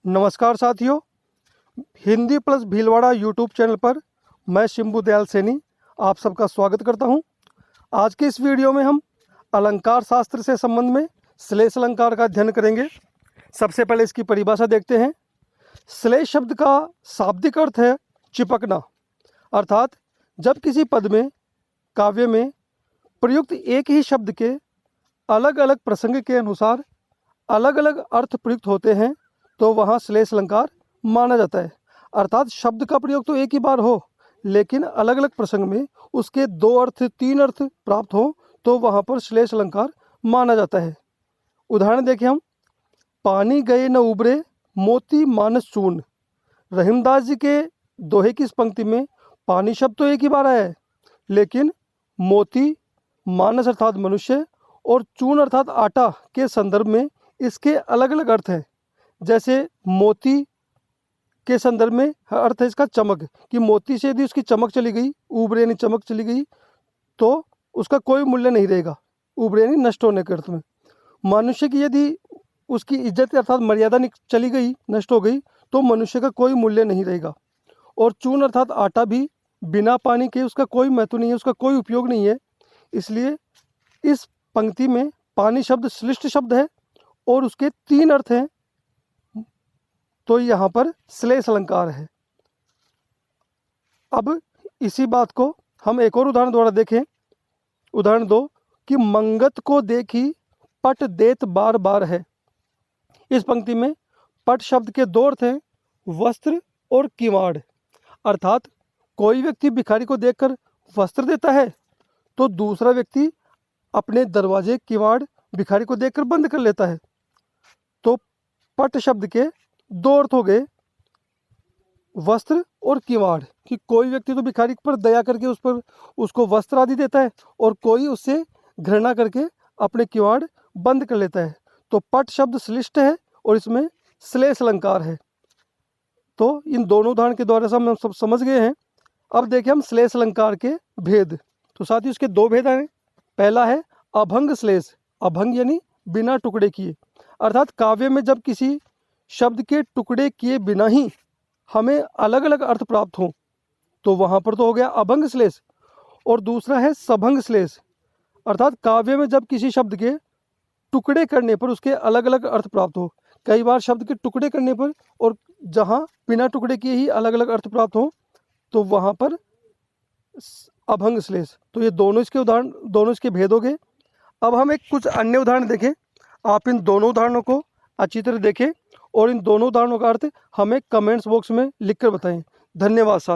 नमस्कार साथियों, Hindi plus Bhilwara YouTube channel पर मैं शिंबू दयाल सैनी आप सबका स्वागत करता हूं। आज के इस वीडियो में हम अलंकार शास्त्र से संबंध में श्लेष अलंकार का अध्ययन करेंगे। सबसे पहले इसकी परिभाषा देखते हैं। श्लेष शब्द का शाब्दिक अर्थ है चिपकना, अर्थात जब किसी पद में, काव्य में प्रयुक्त एक ही शब्द के अलग अलग प्रसंग के अनुसार अलग अलग अर्थ प्रयुक्त होते हैं तो वहाँ श्लेष अलंकार माना जाता है। अर्थात शब्द का प्रयोग तो एक ही बार हो, लेकिन अलग अलग प्रसंग में उसके दो अर्थ, तीन अर्थ प्राप्त हो तो वहाँ पर श्लेष अलंकार माना जाता है। उदाहरण देखें हम। पानी गए न उबरे, मोती मानस चूर्ण। रहीमदास जी के दोहे की इस पंक्ति में पानी शब्द तो एक ही बार आया है, लेकिन मोती, मानस अर्थात मनुष्य और चूर्ण अर्थात आटा के संदर्भ में इसके अलग अलग अर्थ हैं। जैसे मोती के संदर्भ में अर्थ है इसका चमक, कि मोती से यदि उसकी चमक चली गई, उबरे यानी चमक चली गई, तो उसका कोई मूल्य नहीं रहेगा। उबरे यानी नष्ट होने के अर्थ में। मनुष्य की यदि उसकी इज्जत अर्थात मर्यादा चली गई, नष्ट हो गई, तो मनुष्य का कोई मूल्य नहीं रहेगा। और चूर्ण अर्थात आटा भी बिना पानी के उसका कोई महत्व नहीं है, उसका कोई उपयोग नहीं है। इसलिए इस पंक्ति में पानी शब्द श्लिष्ट शब्द है और उसके तीन अर्थ हैं, तो यहाँ पर श्लेष अलंकार है। अब इसी बात को हम एक और उदाहरण द्वारा देखें। उदाहरण 2 कि मंगत को देखी पट देत बार बार है। इस पंक्ति में पट शब्द के दो अर्थ हैं, वस्त्र और किवाड़। अर्थात कोई व्यक्ति भिखारी को देखकर वस्त्र देता है तो दूसरा व्यक्ति अपने दरवाजे, किवाड़ भिखारी को देखकर बंद कर लेता है। तो पट शब्द के दो अर्थ हो गए, वस्त्र और किवाड़, कि कोई व्यक्ति तो भिखारी पर दया करके उसको वस्त्र आदि देता है और कोई उससे घृणा करके अपने किवाड़ बंद कर लेता है। तो पट शब्द श्लिष्ट है और इसमें श्लेष अलंकार है। तो इन दोनों उदाहरण के द्वारा से हम सब समझ गए हैं। अब देखें हम श्लेष अलंकार के भेद। तो साथ ही उसके दो भेद हैं। पहला है अभंग श्लेष। अभंग यानी बिना टुकड़े किए, अर्थात काव्य में जब किसी शब्द के टुकड़े किए बिना ही हमें अलग अलग अर्थ प्राप्त हों तो वहाँ पर तो हो गया अभंग श्लेष। और दूसरा है सभंग श्लेष, अर्थात काव्य में जब किसी शब्द के टुकड़े करने पर उसके अलग अलग अर्थ प्राप्त हो। कई बार शब्द के टुकड़े करने पर और जहाँ बिना टुकड़े किए ही अलग अलग अर्थ प्राप्त हो तो वहाँ पर अभंग श्लेष। तो ये दोनों इसके उदाहरण, दोनों इसके भेद हो गए। अब हम एक कुछ अन्य उदाहरण देखें। आप इन दोनों उदाहरणों को अच्छी तरह देखें और इन दोनों उदाहरणों का अर्थ हमें कमेंट्स बॉक्स में लिखकर बताएं। धन्यवाद साथ।